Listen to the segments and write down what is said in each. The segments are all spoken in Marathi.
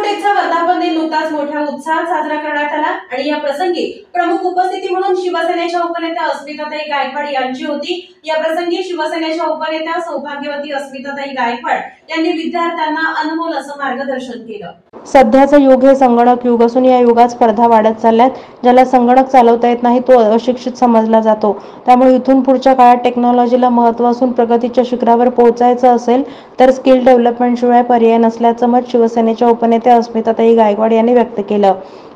इन्फोटेकचा वर्धापन दिन नुकताच मोठ्या उत्साहात साजरा करण्यात आला आणि या प्रसंगी प्रमुख उपस्थिती म्हणून शिवसेनेच्या उपनेत्या अस्मिताताई गायकवाड यांची होती। या प्रसंगी शिवसेनेच्या उपनेत्या सौभाग्यवती अस्मिताताई गायकवाड यांनी विद्यार्थ्यांना अनमोल असं मार्गदर्शन केलं। सध्याचं युग हे संगणक युग असून या युगात स्पर्धा वाढत चालल्यात। ज्याला संगणक चालवता येत नाही तो अशिक्षित समजला जातो। त्यामुळे इथून पुढच्या काळात टेक्नॉलॉजीला महत्त्व असून प्रगतीच्या शिखरावर पोहोचायचं असेल तर स्किल डेव्हलपमेंट शिवाय पर्याय नसल्याचं मत शिवसेनेच्या उपनेत्या अस्मिताताई गायकवाड यांनी व्यक्त केलं।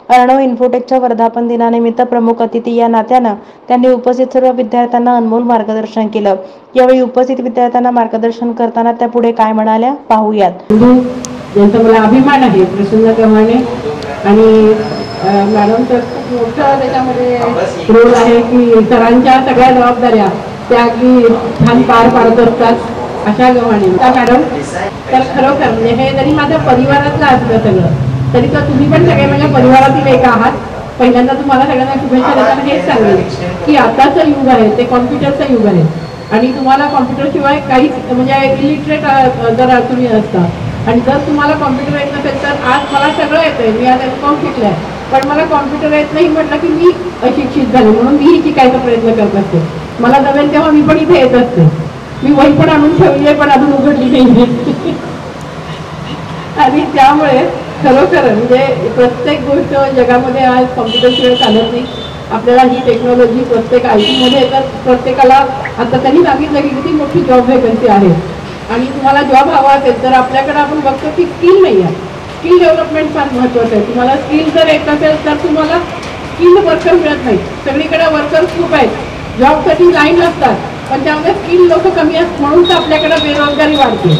अर्णव इन्फोटेकच्या वर्धापन दिनानिमित्त प्रमुख अतिथी या नात्यानं त्यांनी उपस्थित सर्व विद्यार्थ्यांना अनमोल मार्गदर्शन केलं। यावेळी उपस्थित विद्यार्थ्यांना मार्गदर्शन करताना त्या पुढे काय म्हणाल्या पाहूयात। यांचा मला अभिमान आहे प्रसन्न गव्हाणे आणि मॅडमचा खूप मोठा त्याच्यामध्ये रोल आहे की सरांच्या सगळ्या जबाबदाऱ्या त्या अगदी छान पार पाडत असतात अशा गव्हाणे मॅडम। तर खरोखर म्हणजे हे जरी माझ्या परिवारातलं असलं सगळं तरी तर तुम्ही पण सगळे माझ्या परिवारातील एक आहात। पहिल्यांदा तुम्हाला सगळ्यांना शुभेच्छा देताना हेच सांगेल की आताचं युग आहे ते कॉम्प्युटरचं युग आहे आणि तुम्हाला कॉम्प्युटरशिवाय काहीच म्हणजे इलिटरेट जर तुम्ही असता आणि जर तुम्हाला कॉम्प्युटर येत नसेल तर आज मला सगळं येतंय। मी आज एम.कॉम शिकलाय पण मला कॉम्प्युटर येत नाही म्हटलं की मी अशिक्षित झाले म्हणून मी शिकायचा प्रयत्न करत असते। मला जमेल तेव्हा मी पण इथे येत असते। मी वही पण आणून ठेवली आहे पण अजून उघडली नाही आणि त्यामुळे खरोखर म्हणजे प्रत्येक गोष्ट जगामध्ये आज कॉम्प्युटरशिवाय चालत नाही। आपल्याला ही टेक्नॉलॉजी प्रत्येक IT मध्ये तर प्रत्येकाला आता त्यांनी सांगितलं की किती मोठी जॉब व्हॅकन्सी आहे आणि तुम्हाला जॉब हवा असेल तर आपल्याकडे आपण बघतो की स्किल नाही आहे। स्किल डेव्हलपमेंट फार महत्त्वाचं आहे। तुम्हाला स्किल जर येत असेल तर तुम्हाला स्किल्ड वर्कर मिळत नाही। सगळीकडे वर्कर्स खूप आहेत, जॉबसाठी लाईन असतात पण त्यामध्ये स्किल लोक कमी असतात म्हणून तर आपल्याकडे बेरोजगारी वाढते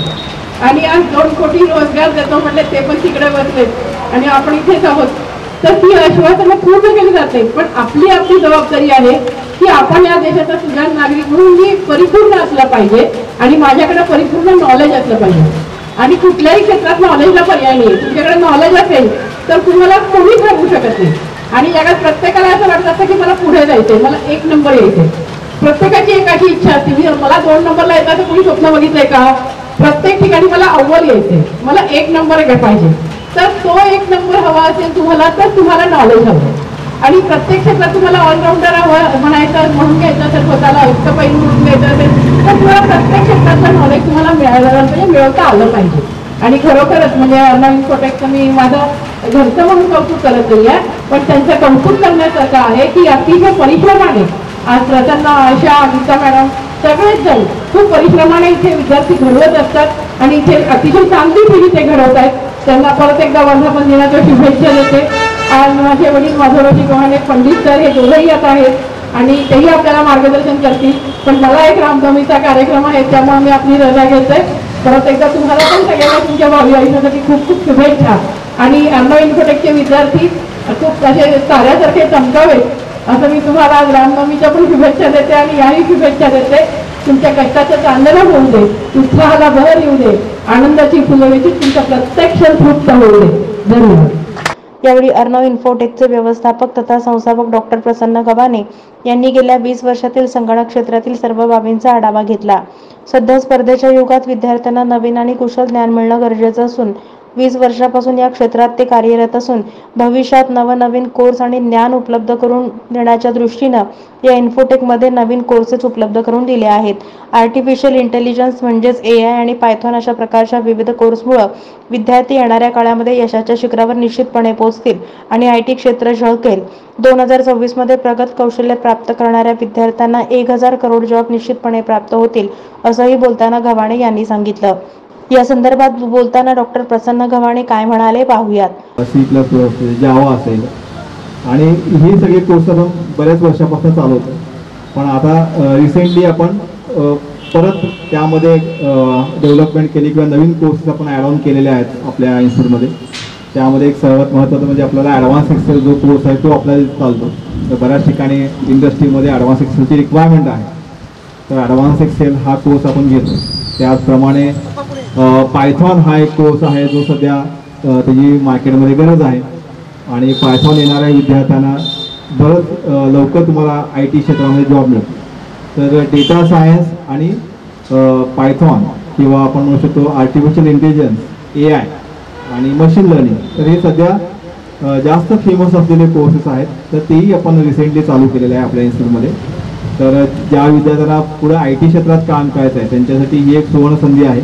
आणि आज 2 कोटी रोजगार देतो म्हटले ते पण तिकडे बसलेत आणि आपण इथेच आहोत। तर ती आश्वासनं पूर्ण केली जात नाही पण आपली जबाबदारी आहे की आपण या देशाचा सुजाण नागरिक म्हणून मी परिपूर्ण असला पाहिजे आणि माझ्याकडे परिपूर्ण नॉलेज असलं पाहिजे आणि कुठल्याही क्षेत्रात नॉलेजला पर्याय नाही। तुमच्याकडे नॉलेज असेल तर तुम्हाला कोणीच हरवू शकत नाही आणि जगात प्रत्येकाला असं वाटत असतं की मला पुढे जायचंय, मला 1 नंबर यायचंय। प्रत्येकाची एक अशी इच्छा असते मला 2 नंबरला यायचं कोणी स्वप्न बघितलंय का? प्रत्येक ठिकाणी मला अव्वल यायचंय, मला 1 नंबर पाहिजे। तर तो 1 नंबर हवा असेल तुम्हाला तर तुम्हाला नॉलेज हवं आणि प्रत्येक क्षेत्रात तुम्हाला ऑलराऊंडर म्हणायचं म्हणून घ्यायचं असेल, स्वतःला पैलू म्हणून घ्यायचं असेल तर तुम्हाला प्रत्येक क्षेत्रातलं नॉलेज तुम्हाला मिळवता आलं पाहिजे। आणि खरोखरच म्हणजे अर्णव इन्फोटेकचं मी माझं घरचं म्हणून कौतुक करत नाही आहे पण त्यांचं कौतुक करण्यासारखं आहे की अतिशय परिश्रमाने आज प्रसन्न आशा गीता मॅडम सगळेच जण खूप परिश्रमाने इथे विद्यार्थी घडवत असतात आणि इथे अतिशय चांगली पिढी ते घडवत आहेत। त्यांना परत एकदा वर्धापन दिनाच्या शुभेच्छा देते। आज माझे वडील माधवरावजी गव्हाणे पंडित सर हे दोघंही येत आहेत आणि तेही आपल्याला मार्गदर्शन करतील पण मला एक रामनवमीचा कार्यक्रम आहे त्यामुळे मी आपली रजा घेते। परत एकदा तुम्हाला पण सगळ्यांना तुमच्या भावी आयुष्यासाठी खूप खूप शुभेच्छा आणि अर्णव इन्फोटेकचे विद्यार्थी खूप असे ताऱ्यासारखे चमकावेत असं मी तुम्हाला आज रामनवमीच्या पण शुभेच्छा देते आणि याही शुभेच्छा देते। तुमच्या कष्टाचं चांदणं होऊ दे, उत्साहाला भर येऊ दे, आनंदाची फुलवेची तुमच्या प्रत्येक क्षण तृप्त होऊ दे। धन्यवाद। यावेळी अर्णव इन्फोटेकचे व्यवस्थापक तथा संस्थापक डॉक्टर प्रसन्न गव्हाणे यांनी गेल्या 20 वर्षातील संगणक क्षेत्रातील सर्व बाबींचा आढावा घेतला। सध्या स्पर्धेच्या युगात विद्यार्थ्यांना नवीन आणि कुशल ज्ञान मिळणं गरजेचं असून 20 वर्षापासून या क्षेत्रात ते कार्यरत असून भविष्यात नवनवीन कोर्स आणि ज्ञान उपलब्ध करून देण्याच्या दृष्टीनं या इन्फोटेकमध्ये नवीन कोर्सेस उपलब्ध करून दिले आहेत। आर्टिफिशियल इंटेलिजन्स म्हणजेच AI आणि पायथॉन अशा प्रकारच्या विविध कोर्समुळे विद्यार्थी येणाऱ्या काळामध्ये यशाच्या शिखरावर निश्चितपणे पोहोचतील आणि IT क्षेत्र झळकेल। 2026 मध्ये प्रगत कौशल्य प्राप्त करणाऱ्या विद्यार्थ्यांना 1000 करोड जॉब निश्चितपणे प्राप्त होतील असंही बोलताना गव्हाणे यांनी सांगितलं। या संदर्भात बोलताना डॉक्टर प्रसन्न गव्हाणे काय म्हणाले पाहूयात। C++, जावा असेल आणि हे सगळे कोर्स आपण बऱ्याच वर्षापासून चालवतो पण आता रिसेंटली आपण परत त्यामध्ये डेव्हलपमेंट केली किंवा नवीन कोर्सेस आपण ॲड ऑन केलेले आहेत आपल्या इन्स्टिट्यूटमध्ये। त्यामध्ये एक सर्वात महत्त्वाचं म्हणजे आपल्याला ॲडव्हान्स एक्सेल जो कोर्स आहे तो आपल्याला चालतो। तर बऱ्याच ठिकाणी इंडस्ट्रीमध्ये ॲडव्हान्स एक्सेलची रिक्वायरमेंट आहे तर ॲडव्हान्स एक्सेल हा कोर्स आपण घेतो। त्याचप्रमाणे पायथॉन हा एक कोर्स आहे जो सध्या त्याची मार्केटमध्ये गरज आहे आणि पायथॉन येणाऱ्या विद्यार्थ्यांना बरंच लवकर तुम्हाला IT क्षेत्रामध्ये जॉब मिळतो। तर डेटा सायन्स आणि पायथॉन किंवा आपण म्हणू शकतो आर्टिफिशियल इंटेलिजन्स AI आणि मशीन लर्निंग, तर हे सध्या जास्त फेमस असलेले कोर्सेस आहेत. तर तेही आपण रिसेंटली चालू केलेले आहे आपल्या इन्स्टिट्यूटमध्ये. तर ज्या विद्यार्थ्यांना पुढे IT क्षेत्रात काम करायचं आहे त्यांच्यासाठी ही एक सुवर्ण संधी आहे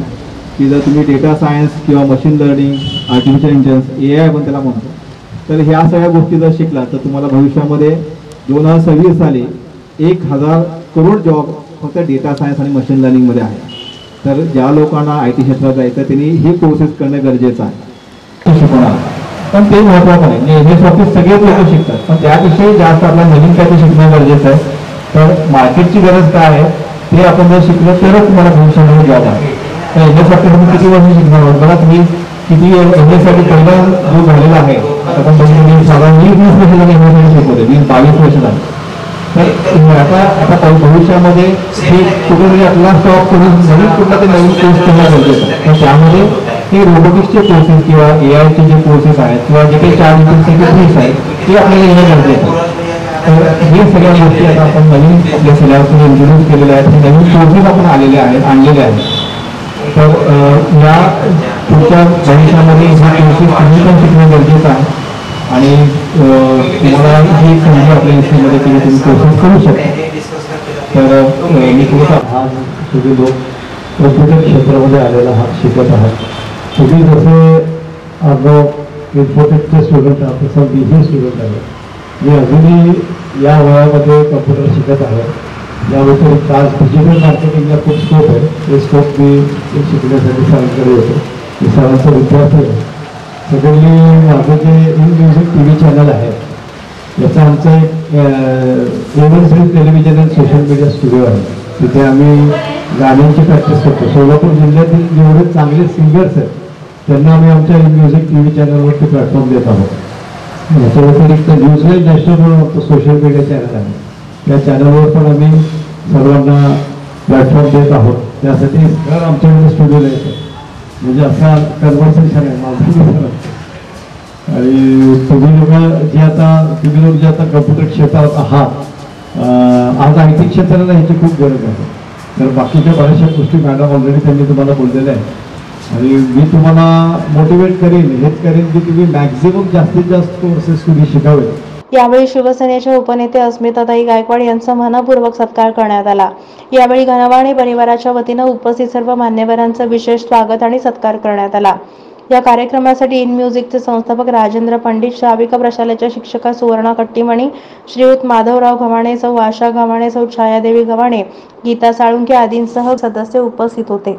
की जर तुम्ही डेटा सायन्स किंवा machine learning, artificial intelligence, AI आपण त्याला म्हणतो, तर ह्या सगळ्या गोष्टी जर शिकला तर तुम्हाला भविष्यामध्ये 2026 साली 1000 करोड जॉब फक्त डेटा सायन्स आणि मशीन लर्निंगमध्ये आहे. तर ज्या लोकांना IT क्षेत्रात जायचं त्यांनी हे कोर्सेस करणं गरजेचं आहे. शिकवणार पण ते महत्त्वाचं नाही. हे ऑफिस सगळेच लोक शिकतात, पण त्याविषयी जास्त आपल्याला नवीन काहीतरी शिकणं गरजेचं आहे. तर मार्केटची गरज काय आहे ते आपण जर शिकलो तरच तुम्हाला भविष्यामध्ये जॉब आहे. तर याच्यासाठी तुम्ही किती वर्ष शिकणार आहोत बघा. तुम्ही किती याच्यासाठी पहिला जो झालेला आहे आता पण साधारण 20 वर्ष झाले यासाठी शिकवते, 20-22 वर्ष झाले. तर आता भविष्यामध्ये हे कुठेतरी आपला स्टॉप करून नवीन कुठला ते नवीन कोर्स करणं गरजेचं आहे. तर त्यामध्ये हे रोबोटिक्सचे कोर्सेस किंवा AIचे जे कोर्सेस आहेत किंवा जे काही 4 फीस आहेत ते आपल्याला येणं गरजेचं आहे. तर हे सगळ्या गोष्टी आता आपण नवीन आपल्या सिलेबसमध्ये इंट्रोड्यूस केलेल्या आहेत. हे नवीन कोर्सेस आपण आणलेले आहेत. तर या पुढच्या भविष्यामध्ये हे कोर्सेस तुम्ही पण शिकणं गरजेचं आहे आणि तुम्हाला ही एक संधी आपल्या इन्स्टिट्यूटमध्ये केली तुम्ही कोर्सेस करू शकता. तर मी थोडासा आज सगळे लोक कॉम्प्युटर क्षेत्रामध्ये आलेला हा शिकत आहात. तुम्ही जसे आगाव इन्फोटेकचे स्टुडंट आहात तसं BA स्टुडंट आहे. मी अजूनही या वयामध्ये कम्प्युटर शिकत आहे. या व्यतिरिक्त आज डिजिटल मार्केटिंगला खूप स्कोप आहे. ते स्कोप मी शिकण्यासाठी सरांकडे येतो. मी सरांचा विद्यार्थी आहे. सेकंडली माझं जे इन म्युझिक TV चॅनल आहे याचा आमचा एक evergreen television and social media studio आहे. तिथे आम्ही गाण्यांची प्रॅक्टिस करतो. सोलापूर जिल्ह्यातील जेवढे चांगले सिंगर्स आहेत त्यांना आम्ही आमच्या इन म्युझिक TV चॅनलवरती प्लॅटफॉर्म देत आहोत. याच्या व्यतिरिक्त न्यूजलाईव्ह नॅशनल म्हणून आमचं सोशल मीडिया चॅनल आहे. त्या चॅनलवर पण आम्ही सर्वांना प्लॅटफॉर्म देत आहोत. त्यासाठी सर आमच्याकडे स्टुडिओला येतं म्हणजे असा कन्व्हर्सेशन आहे माझं. आणि तुम्ही लोक जे आता कम्प्युटर क्षेत्रात आहात, आज IT क्षेत्राला ह्याची खूप गरज आहे. तर बाकीच्या बऱ्याचशा गोष्टी मॅडम ऑलरेडी त्यांनी तुम्हाला बोललेल्या आहे आणि मी तुम्हाला मोटिवेट हेच करेन की तुम्ही मॅक्झिमम जास्तीत जास्त कोर्सेस तुम्ही शिकावे. यावेळी शिवसेनेच्या उपनेते अस्मिताताई गायकवाड यांचा मनपूर्वक सत्कार करण्यात आला. यावेळी घनवाणी परिवाराच्या वतीनं उपस्थित सर्व मान्यवरांचं विशेष स्वागत आणि सत्कार करण्यात आला. या कार्यक्रमासाठी इन म्युझिकचे संस्थापक राजेंद्र पंडित, श्राविका प्रशालेच्या शिक्षिका सुवर्णा कट्टीमणी, श्रीयुत माधवराव गव्हाणे, सौ आशा गव्हाणे, सौ छायादेवी गव्हाणे, गीता साळुंके आदींसह सदस्य उपस्थित होते.